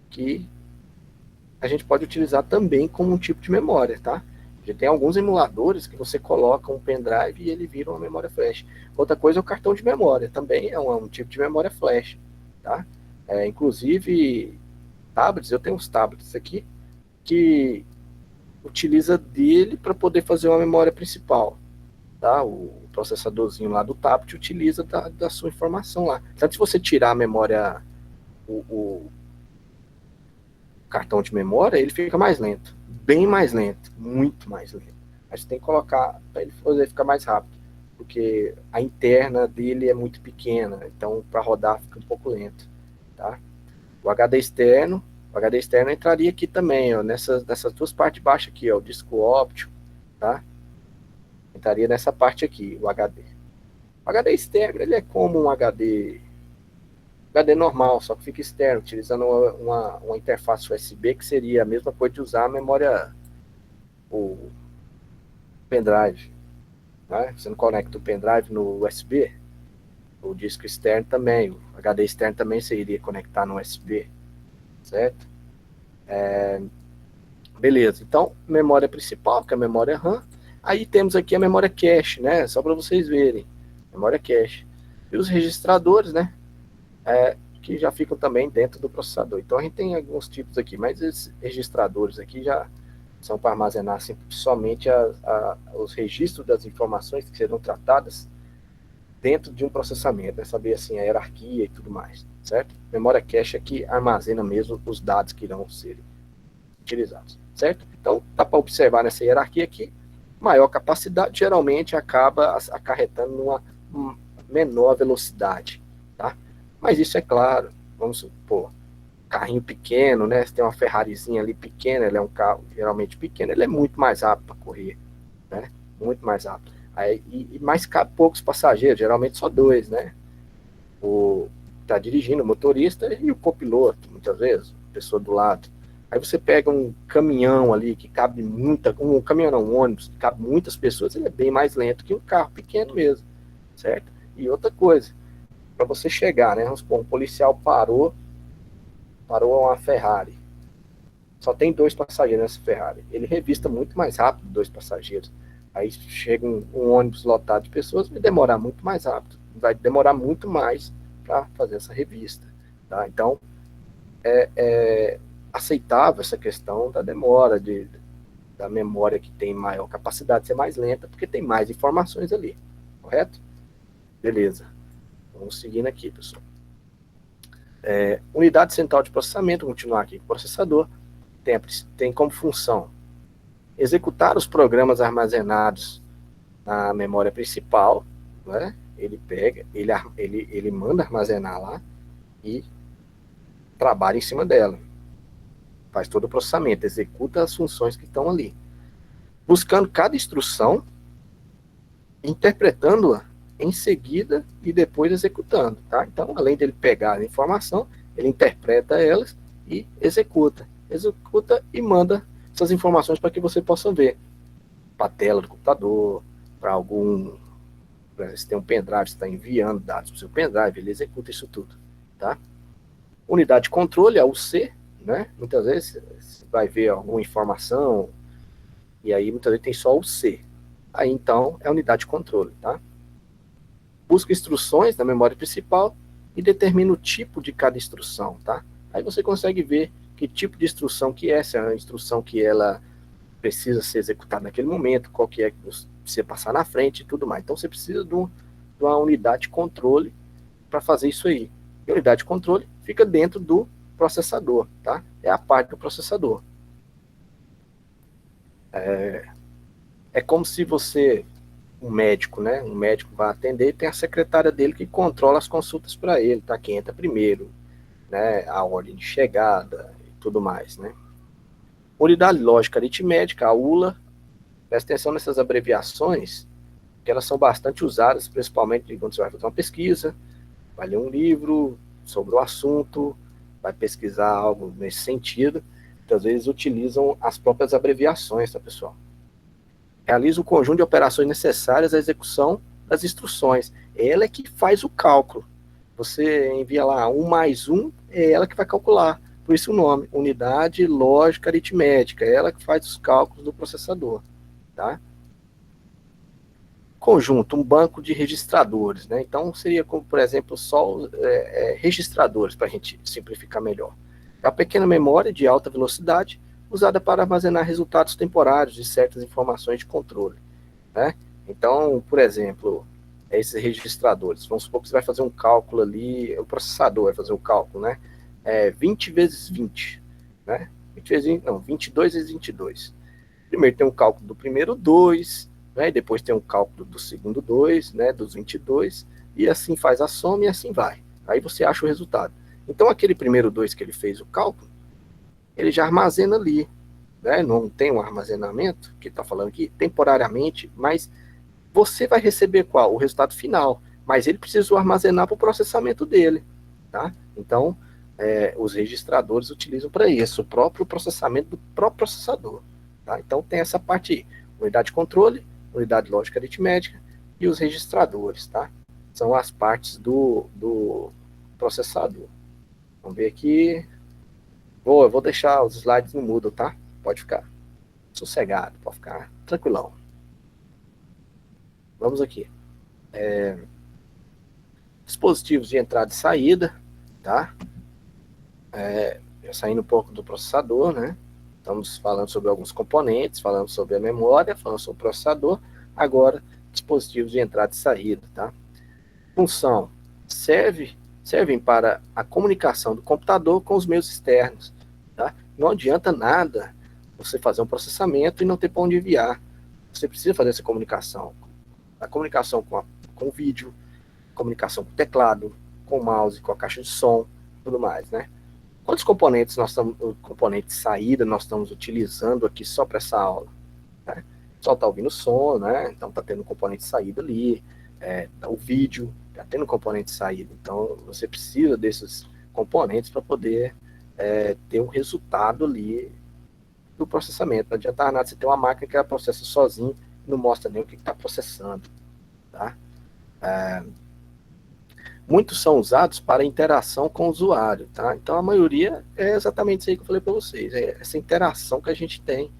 que a gente pode utilizar também como um tipo de memória, tá? Já tem alguns emuladores que você coloca um pendrive e ele vira uma memória flash. Outra coisa é o cartão de memória, também é um tipo de memória flash, tá? Inclusive, tablets, eu tenho uns tablets aqui que utiliza dele para poder fazer uma memória principal, tá? O processadorzinho lá do tablet utiliza da sua informação lá. Tanto se você tirar a memória, o cartão de memória, ele fica mais lento, bem mais lento, muito mais lento. A gente tem que colocar para ele ficar mais rápido, porque a interna dele é muito pequena, então para rodar fica um pouco lento, tá? O HD externo entraria aqui também, ó, nessas duas partes baixas aqui, ó, o disco óptico, tá? Entraria nessa parte aqui, o HD. O HD externo, ele é como um HD normal, só que fica externo, utilizando uma interface USB, que seria a mesma coisa de usar a memória, o pendrive, né? Você não conecta o pendrive no USB, o disco externo também, o HD externo também você iria conectar no USB, certo? Beleza, então, memória principal, que é a memória RAM, aí temos aqui a memória cache, né? Só para vocês verem, memória cache. E os registradores, né? Que já ficam também dentro do processador. Então a gente tem alguns tipos aqui, mas esses registradores aqui já são para armazenar assim, somente os registros das informações que serão tratadas dentro de um processamento, né? Saber assim a hierarquia e tudo mais, certo? Memória cache aqui armazena mesmo os dados que irão ser utilizados, certo? Então dá para observar nessa hierarquia aqui, maior capacidade geralmente acaba acarretando numa menor velocidade, tá? Mas isso é claro, vamos supor, carrinho pequeno, né? Você tem uma Ferrarizinha ali pequena, ele é um carro geralmente pequeno, ele é muito mais rápido para correr, né? Muito mais rápido. Aí, e mais poucos passageiros, geralmente só dois, né? Tá dirigindo o motorista e o copiloto, muitas vezes, a pessoa do lado. Aí você pega um caminhão ali que cabe um caminhão não, um ônibus, que cabe muitas pessoas, ele é bem mais lento que um carro pequeno mesmo, certo? E outra coisa, para você chegar, né? Vamos supor, um policial parou uma Ferrari. Só tem 2 passageiros nessa Ferrari. Ele revista muito mais rápido 2 passageiros. Aí chega um ônibus lotado de pessoas, vai demorar muito mais rápido. Vai demorar muito mais para fazer essa revista. Tá? Então, é aceitável essa questão da demora, da memória que tem maior capacidade de ser mais lenta, porque tem mais informações ali. Correto? Beleza. Vamos seguindo aqui, pessoal. Unidade central de processamento, vamos continuar aqui com o processador, tem como função executar os programas armazenados na memória principal, né? Ele pega, ele manda armazenar lá e trabalha em cima dela. Faz todo o processamento, executa as funções que estão ali. Buscando cada instrução, interpretando-a em seguida e depois executando, tá? Então, além dele pegar a informação, ele interpreta elas e executa e manda essas informações para que você possa ver para a tela do computador, para se tem um pendrive, você está enviando dados para o seu pendrive, ele executa isso tudo, tá? Unidade de controle, a UC, né? Muitas vezes você vai ver alguma informação e aí muitas vezes tem só o C. Aí então é a unidade de controle, tá? Busca instruções na memória principal e determina o tipo de cada instrução, tá? Aí você consegue ver que tipo de instrução que é, se é uma instrução que ela precisa ser executada naquele momento, qual que é que você precisa passar na frente e tudo mais. Então você precisa de uma unidade de controle para fazer isso aí. E a unidade de controle fica dentro do processador, tá? É a parte do processador. É como se você, um médico, né? Um médico vai atender e tem a secretária dele que controla as consultas para ele, tá? Quem entra primeiro, né? A ordem de chegada e tudo mais, né? Unidade lógica aritmética, a ULA. Presta atenção nessas abreviações, que elas são bastante usadas, principalmente quando você vai fazer uma pesquisa, vai ler um livro sobre o assunto, vai pesquisar algo nesse sentido. muitas vezes utilizam as próprias abreviações, tá, pessoal? Realiza o conjunto de operações necessárias à execução das instruções. Ela é que faz o cálculo. Você envia lá 1 mais 1, é ela que vai calcular. Por isso o nome, unidade lógica aritmética. É ela que faz os cálculos do processador. Tá? Conjunto, um banco de registradores. Né? Então seria como, por exemplo, só registradores, para a gente simplificar melhor. É a pequena memória de alta velocidade, usada para armazenar resultados temporários de certas informações de controle. Né? Então, por exemplo, esses registradores, vamos supor que você vai fazer um cálculo ali, o processador vai fazer o cálculo, né? 20 vezes 20, né? 20 vezes 20, não, 22 vezes 22. Primeiro tem um cálculo do primeiro 2, né? Depois tem um cálculo do segundo 2, né? Dos 22, e assim faz a soma e assim vai. Aí você acha o resultado. Então, aquele primeiro 2 que ele fez o cálculo, ele já armazena ali, né? Não tem um armazenamento, que está falando aqui, temporariamente, mas você vai receber qual? O resultado final, mas ele precisou armazenar para o processamento dele, tá? Então, os registradores utilizam para isso, o próprio processamento do próprio processador, tá? Então, tem essa parte aí, unidade de controle, unidade lógica aritmética e os registradores, tá? São as partes do processador. Vamos ver aqui. Eu vou deixar os slides no mudo, tá? Pode ficar sossegado, pode ficar tranquilão. Vamos aqui. Dispositivos de entrada e saída, tá? Saindo um pouco do processador, né? Estamos falando sobre alguns componentes, falando sobre a memória, falando sobre o processador. Agora, dispositivos de entrada e saída, tá? Função. Servem para a comunicação do computador com os meios externos, tá? Não adianta nada você fazer um processamento e não ter para onde enviar. Você precisa fazer essa comunicação. A comunicação com o vídeo, comunicação com o teclado, com o mouse, com a caixa de som, tudo mais, né? Quantos componentes componente de saída nós estamos utilizando aqui só para essa aula? Né? Só está ouvindo som, né? Então está tendo um componente de saída ali, o vídeo está tendo um componente de saída. Então você precisa desses componentes para poder ter um resultado ali do processamento. Não adianta nada você ter uma máquina que ela processa sozinho, não mostra nem o que está processando. Tá? Muitos são usados para interação com o usuário. Tá? Então, a maioria é exatamente isso aí que eu falei para vocês. É essa interação que a gente tem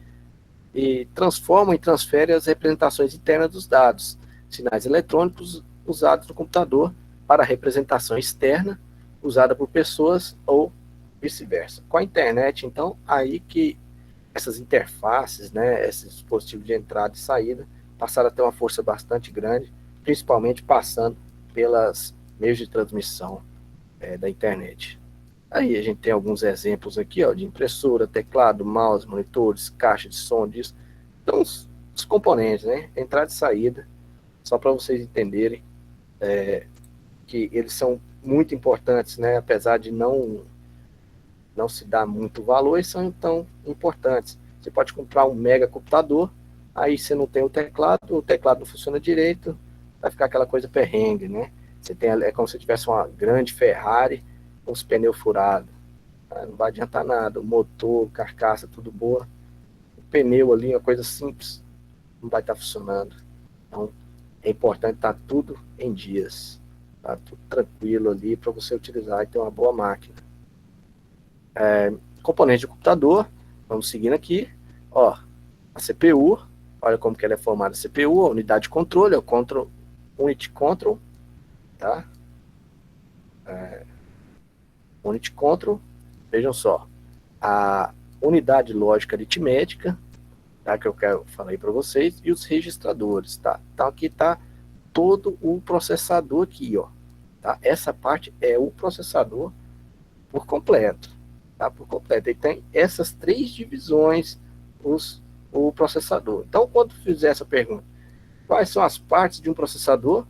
e transforma e transfere as representações internas dos dados, sinais eletrônicos usados no computador para representação externa, usada por pessoas ou vice-versa. Com a internet, então, aí que essas interfaces, né, esses dispositivos de entrada e saída, passaram a ter uma força bastante grande, principalmente passando pelas meios de transmissão da internet. Aí a gente tem alguns exemplos aqui, ó, de impressora, teclado, mouse, monitores, caixa de som, disco. Então, os componentes, né, entrada e saída, só para vocês entenderem que eles são muito importantes, né, apesar de não se dá muito valor, eles são tão importantes. Você pode comprar um mega computador, aí você não tem o teclado não funciona direito, vai ficar aquela coisa perrengue, né? Você tem, é como se tivesse uma grande Ferrari com os pneus furados. Tá? Não vai adiantar nada, o motor, carcaça, tudo boa. O pneu ali, uma coisa simples, não vai estar funcionando. Então, é importante estar tudo em dias, tá? Tudo tranquilo ali para você utilizar e ter uma boa máquina. Componente de computador, vamos seguindo aqui, ó, a CPU, olha como que ela é formada, a CPU, a unidade de controle, é o Unit Control, tá? Unit Control, vejam só, a unidade lógica aritmética, tá, que eu falei para vocês, e os registradores, tá? Então aqui tá todo o processador aqui, ó, tá? Essa parte é o processador por completo. Tá, por completo. Ele tem essas 3 divisões, o processador. Então, quando fizer essa pergunta, quais são as partes de um processador?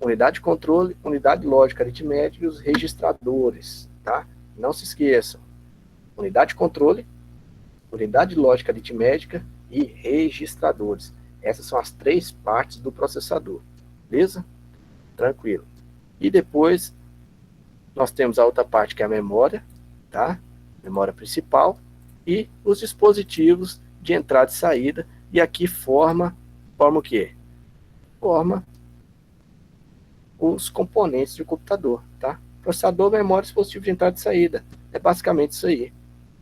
Unidade de controle, unidade lógica aritmética e os registradores. Tá? Não se esqueçam. Unidade de controle, unidade lógica aritmética e registradores. Essas são as 3 partes do processador. Beleza? Tranquilo. E depois, nós temos a outra parte que é a memória, tá? Memória principal, e os dispositivos de entrada e saída, e aqui forma o quê? Forma os componentes do computador, tá? Processador, memória, dispositivo de entrada e saída. É basicamente isso aí,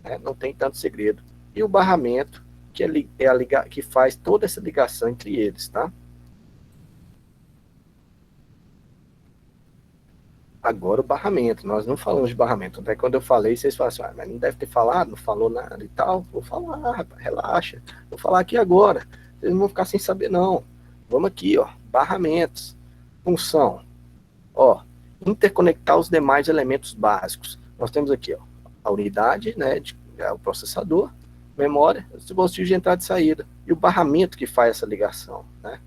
né? Não tem tanto segredo. E o barramento, que faz toda essa ligação entre eles, tá? Agora o barramento, nós não falamos de barramento. Até quando eu falei, vocês falaram assim, mas não deve ter falado, não falou nada e tal. Vou falar, rapaz, relaxa. Vou falar aqui agora. Vocês não vão ficar sem saber, não. Vamos aqui, ó. Barramentos. Função. Ó, interconectar os demais elementos básicos. Nós temos aqui, ó, a unidade, né, o processador, memória, os dispositivos de entrada e saída. E o barramento que faz essa ligação, né?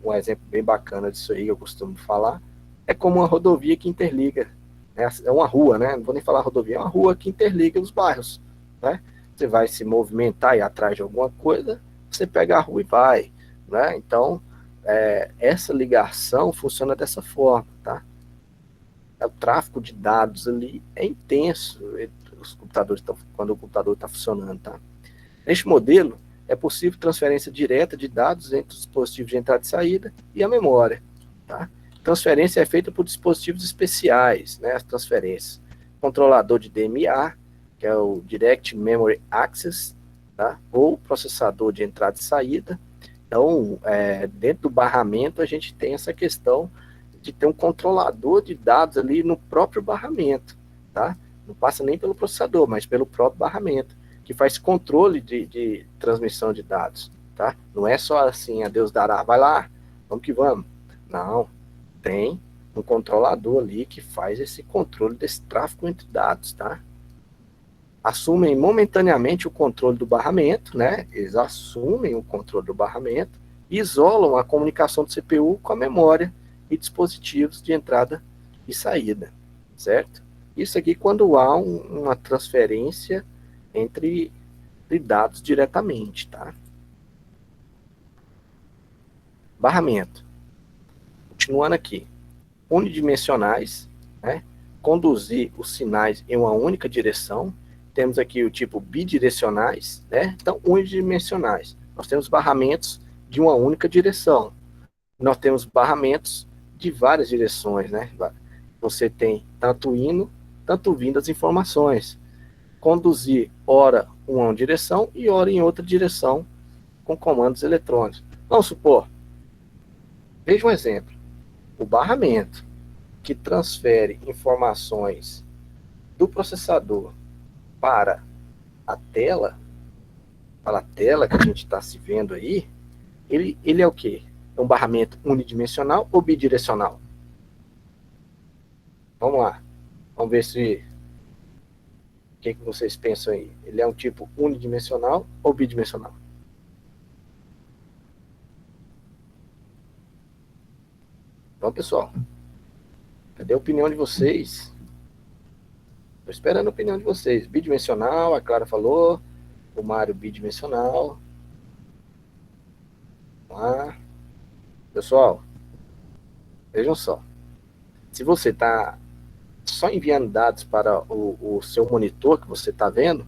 Um exemplo bem bacana disso aí, eu costumo falar, é como uma rodovia que interliga, né? É uma rua, né? Não vou nem falar rodovia, é uma rua que interliga os bairros, né? Você vai se movimentar e atrás de alguma coisa, você pega a rua e vai, né? Então, essa ligação funciona dessa forma, tá? O tráfego de dados ali é intenso, quando o computador está funcionando, tá? Neste modelo, é possível transferência direta de dados entre os dispositivos de entrada e saída e a memória, tá? Transferência é feita por dispositivos especiais, né, as transferências. Controlador de DMA, que é o Direct Memory Access, tá? Ou processador de entrada e saída. Então, dentro do barramento, a gente tem essa questão de ter um controlador de dados ali no próprio barramento, tá? Não passa nem pelo processador, mas pelo próprio barramento, que faz controle de transmissão de dados, tá? Não é só assim, a Deus dará, vai lá, vamos que vamos. Não, tem um controlador ali que faz esse controle desse tráfego entre dados, tá? Assumem momentaneamente o controle do barramento, né? Eles assumem o controle do barramento e isolam a comunicação do CPU com a memória e dispositivos de entrada e saída, certo? Isso aqui quando há uma transferência entre dados diretamente, tá? Barramento. Continuando aqui. Unidimensionais, né? Conduzir os sinais em uma única direção. Temos aqui o tipo bidirecionais, né? Então, unidimensionais. Nós temos barramentos de uma única direção. Nós temos barramentos de várias direções, né? Você tem tanto indo, tanto vindo as informações. Conduzir, ora, uma direção e ora em outra direção com comandos eletrônicos. Vamos supor, veja um exemplo. O barramento que transfere informações do processador para a tela que a gente está se vendo aí, ele é o quê? É um barramento unidimensional ou bidirecional? Vamos lá. Vamos ver se... O que vocês pensam aí? Ele é um tipo unidimensional ou bidimensional? Então, pessoal, cadê a opinião de vocês? Estou esperando a opinião de vocês. Bidimensional, a Clara falou. O Mário, bidimensional. Vamos lá. Pessoal, vejam só. Se você está só enviando dados para o seu monitor que você está vendo,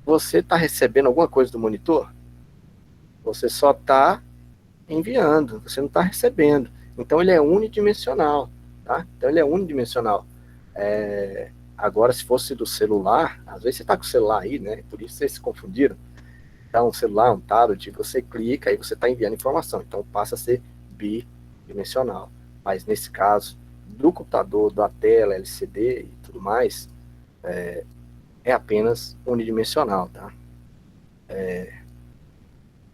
você está recebendo alguma coisa do monitor? Você só está enviando, você não está recebendo. Então ele é unidimensional, tá? Então ele é unidimensional. Agora, se fosse do celular, às vezes você está com o celular aí, né? Por isso vocês se confundiram. Então, um celular, um tablet, você clica e você está enviando informação. Então passa a ser bidimensional. Mas nesse caso, do computador, da tela, LCD e tudo mais, é apenas unidimensional, tá?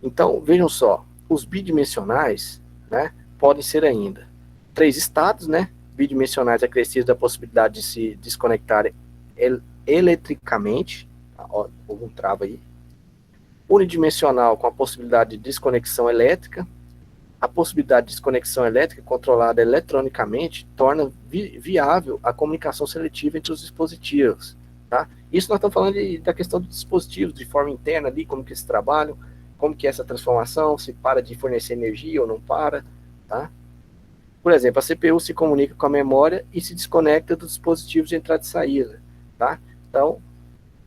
Então, vejam só, os bidimensionais, né, podem ser ainda 3 estados, né? Bidimensionais acrescidos da possibilidade de se desconectarem eletricamente, ó, houve um trava aí. Unidimensional com a possibilidade de desconexão elétrica. A possibilidade de desconexão elétrica controlada eletronicamente torna viável a comunicação seletiva entre os dispositivos, tá? Isso nós estamos falando da questão dos dispositivos, de forma interna ali, como que eles trabalham, como que é essa transformação, se para de fornecer energia ou não para, tá? Por exemplo, a CPU se comunica com a memória e se desconecta dos dispositivos de entrada e saída, tá? Então,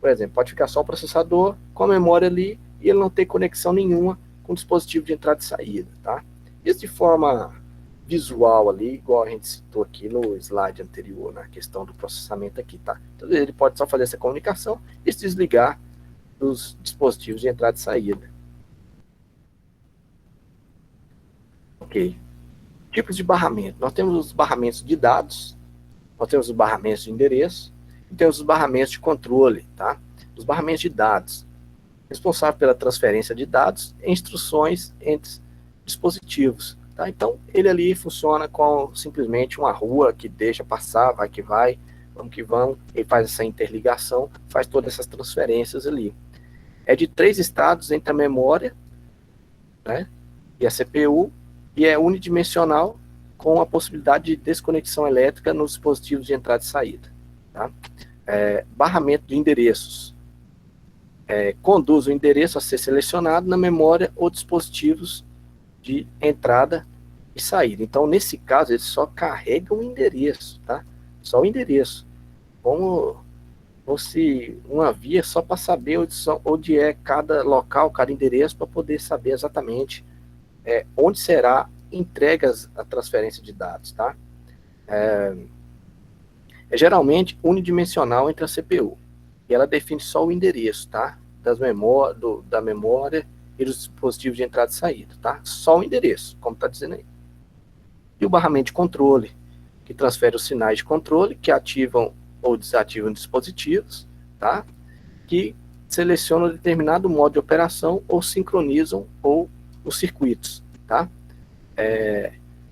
Por exemplo, pode ficar só o processador com a memória ali e ele não ter conexão nenhuma com o dispositivo de entrada e saída, tá? Isso de forma visual ali, igual a gente citou aqui no slide anterior, na questão do processamento aqui, tá? Então ele pode só fazer essa comunicação e se desligar dos dispositivos de entrada e saída. Ok. Tipos de barramento. Nós temos os barramentos de dados, nós temos os barramentos de endereço e temos os barramentos de controle, tá? Os barramentos de dados, responsável pela transferência de dados e instruções entre dispositivos, tá? Então, ele ali funciona com simplesmente uma rua que deixa passar, vai que vai, vamos que vamos, ele faz essa interligação, faz todas essas transferências ali. É de 3 estados entre a memória, né, e a CPU, e é unidimensional com a possibilidade de desconexão elétrica nos dispositivos de entrada e saída, tá? Barramento de endereços. Conduz o endereço a ser selecionado na memória ou dispositivos de entrada e saída. Então, nesse caso, ele só carrega o endereço, tá? Só o endereço. Como fosse uma via só para saber onde é cada local, cada endereço, para poder saber exatamente onde será entregas a transferência de dados, tá? É geralmente unidimensional entre a CPU. E ela define só o endereço, tá? Da memória e dos dispositivos de entrada e saída, tá? Só o endereço, como está dizendo aí. E o barramento de controle, que transfere os sinais de controle que ativam ou desativam dispositivos, tá? Que selecionam determinado modo de operação ou sincronizam os circuitos, tá?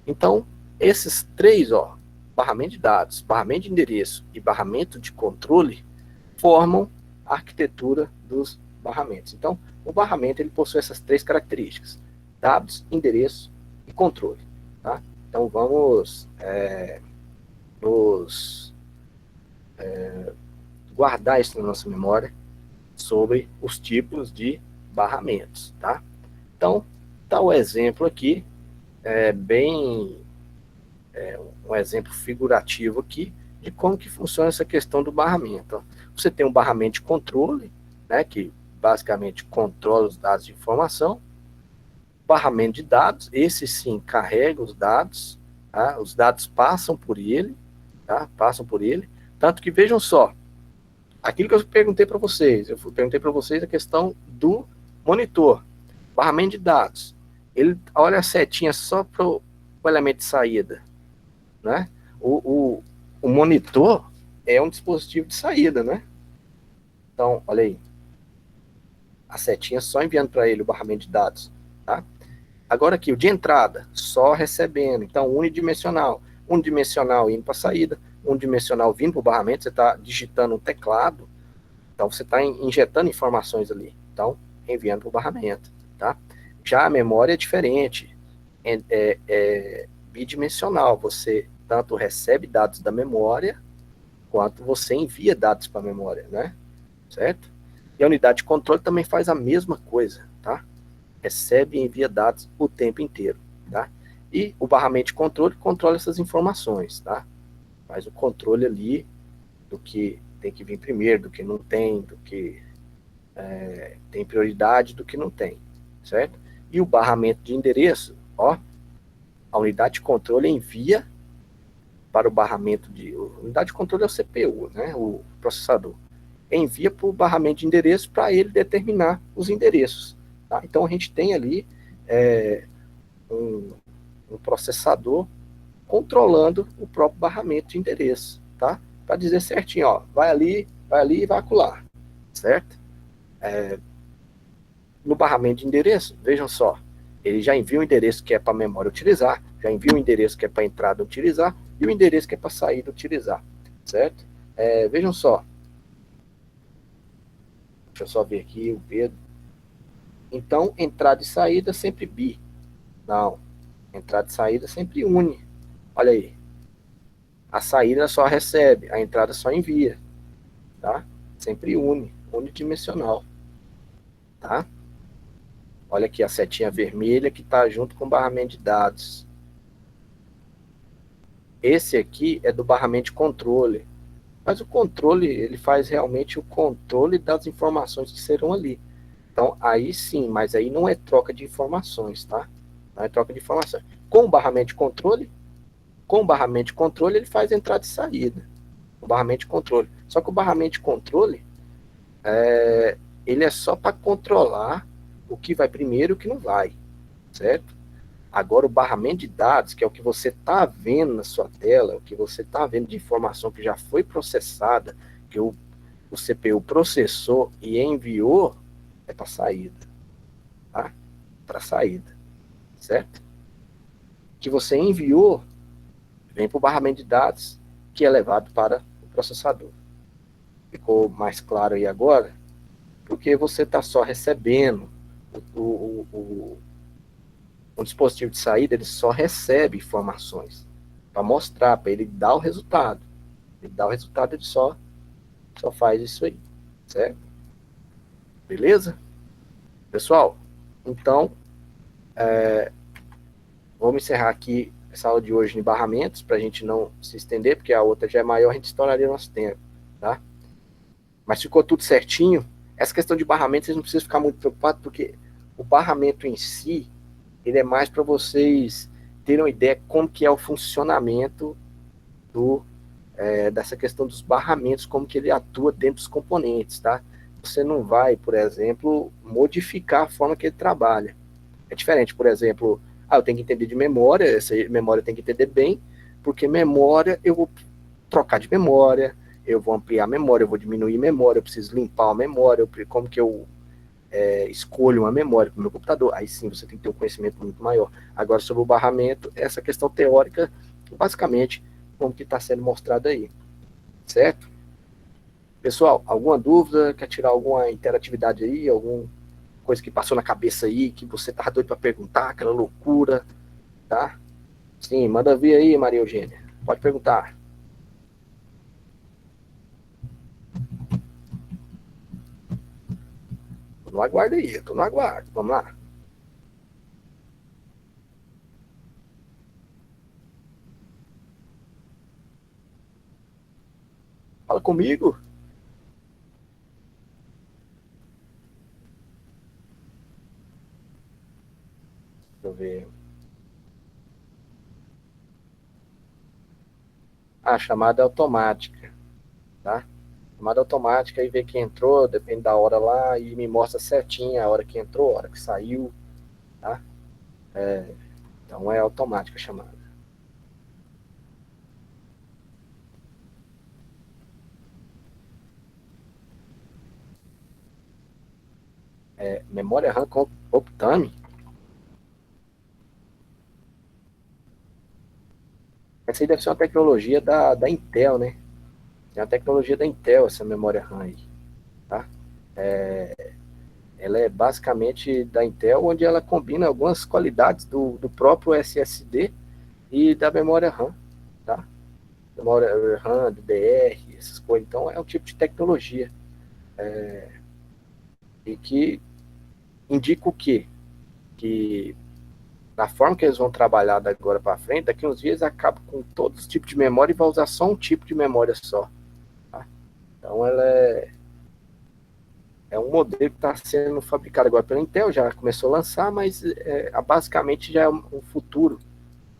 Então, esses 3, barramento de dados, barramento de endereço e barramento de controle, formam a arquitetura dos barramentos. Então, o barramento ele possui essas 3 características: dados, endereço e controle, tá? Então, vamos guardar isso na nossa memória sobre os tipos de barramentos, tá? Então, tá o exemplo aqui, um exemplo figurativo aqui de como que funciona essa questão do barramento. Você tem um barramento de controle, né, que basicamente controla os dados de informação. Barramento de dados, esse sim carrega os dados, tá? Os dados passam por ele, tá? Passam por ele, tanto que vejam só, aquilo que eu perguntei para vocês, a questão do monitor, barramento de dados, ele olha a setinha só para o elemento de saída, né? O monitor é um dispositivo de saída, né? Então, olha aí, a setinha só enviando para ele o barramento de dados, tá? Agora aqui, o de entrada, só recebendo, então unidimensional indo para a saída, unidimensional vindo para o barramento, você está digitando um teclado, então você está injetando informações ali, então enviando para o barramento, tá? Já a memória é diferente, é bidimensional, você tanto recebe dados da memória, quanto você envia dados para a memória, né? Certo? E a unidade de controle também faz a mesma coisa, tá? Recebe e envia dados o tempo inteiro, tá? E o barramento de controle controla essas informações, tá? Faz o controle ali do que tem que vir primeiro, do que não tem, do que tem prioridade, do que não tem, certo? E o barramento de endereço, a unidade de controle envia para o barramento unidade de controle é o CPU, né? O processador. Envia para o barramento de endereço para ele determinar os endereços, tá? Então a gente tem ali um processador controlando o próprio barramento de endereço, tá? Para dizer certinho, vai ali e vai acolá, certo? No barramento de endereço, vejam só, ele já envia o endereço que é para a memória utilizar, já envia o endereço que é para a entrada utilizar e o endereço que é para a saída utilizar, certo? Vejam só, deixa eu só ver aqui o Pedro. Então, entrada e saída sempre bi. Não, entrada e saída sempre une. Olha aí. A saída só recebe, a entrada só envia, tá? Sempre unidimensional, tá? Olha aqui a setinha vermelha que está junto com o barramento de dados. Esse aqui é do barramento de controle. Mas o controle, ele faz realmente o controle das informações que serão ali. Então, aí sim, mas aí não é troca de informações, tá? Não é troca de informações. Com o barramento de controle, ele faz entrada e saída. O barramento de controle. Só que o barramento de controle, ele é só para controlar o que vai primeiro e o que não vai, certo? Agora, o barramento de dados, que é o que você está vendo na sua tela, o que você está vendo de informação que já foi processada, que o CPU processou e enviou, é para saída, tá? Para saída, certo? Que você enviou, vem para o barramento de dados, que é levado para o processador. Ficou mais claro aí agora? Porque você está só recebendo um dispositivo de saída, ele só recebe informações para mostrar, para ele dar o resultado. Ele dá o resultado, ele só faz isso aí, certo? Beleza? Pessoal, então, vamos encerrar aqui essa aula de hoje em barramentos, para a gente não se estender, porque a outra já é maior, a gente estouraria nosso tempo, tá? Mas ficou tudo certinho. Essa questão de barramento, vocês não precisam ficar muito preocupados, porque o barramento em si, ele é mais para vocês terem uma ideia como que é o funcionamento dessa questão dos barramentos, como que ele atua dentro dos componentes, tá? Você não vai, por exemplo, modificar a forma que ele trabalha. É diferente, por exemplo, eu tenho que entender de memória, essa memória eu tenho que entender bem, porque memória eu vou trocar de memória, eu vou ampliar a memória, eu vou diminuir a memória, eu preciso limpar a memória, como que eu escolho uma memória para o meu computador. Aí sim você tem que ter um conhecimento muito maior. Agora, sobre o barramento, essa questão teórica, basicamente, como que está sendo mostrado aí. Certo? Pessoal, alguma dúvida? Quer tirar alguma interatividade aí? Alguma coisa que passou na cabeça aí, que você tá doido para perguntar, aquela loucura, tá? Sim, manda vir aí, Maria Eugênia. Pode perguntar. Tô no aguardo aí, tô no aguardo. Vamos lá. Fala comigo. Deixa eu ver. A chamada é automática, tá? Chamada automática e vê quem entrou, depende da hora lá, e me mostra certinho a hora que entrou, a hora que saiu, tá? Então é automática a chamada. Memória RAM com Optane. Essa aí deve ser uma tecnologia da Intel, né? É uma tecnologia da Intel, essa memória RAM aí, tá? Ela é basicamente da Intel, onde ela combina algumas qualidades do próprio SSD e da memória RAM, tá? Memória RAM, DDR, essas coisas. Então, é um tipo de tecnologia. E que indica o quê? Que na forma que eles vão trabalhar da agora para frente, daqui uns dias acaba com todos os tipos de memória e vai usar só um tipo de memória só. Tá? Então, ela é um modelo que está sendo fabricado agora pela Intel, já começou a lançar, mas basicamente já é um futuro.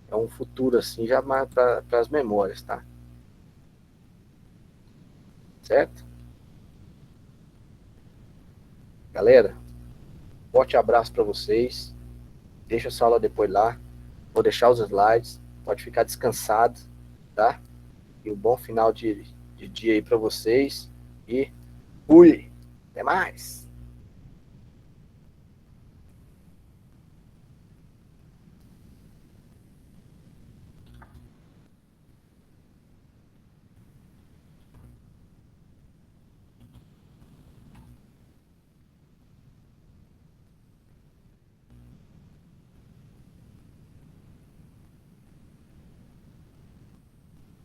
É um futuro, assim, já mais para as memórias, tá? Certo? Galera, forte abraço para vocês. Deixa essa aula depois lá. Vou deixar os slides. Pode ficar descansado, tá? E um bom final de dia aí para vocês. E fui! Até mais!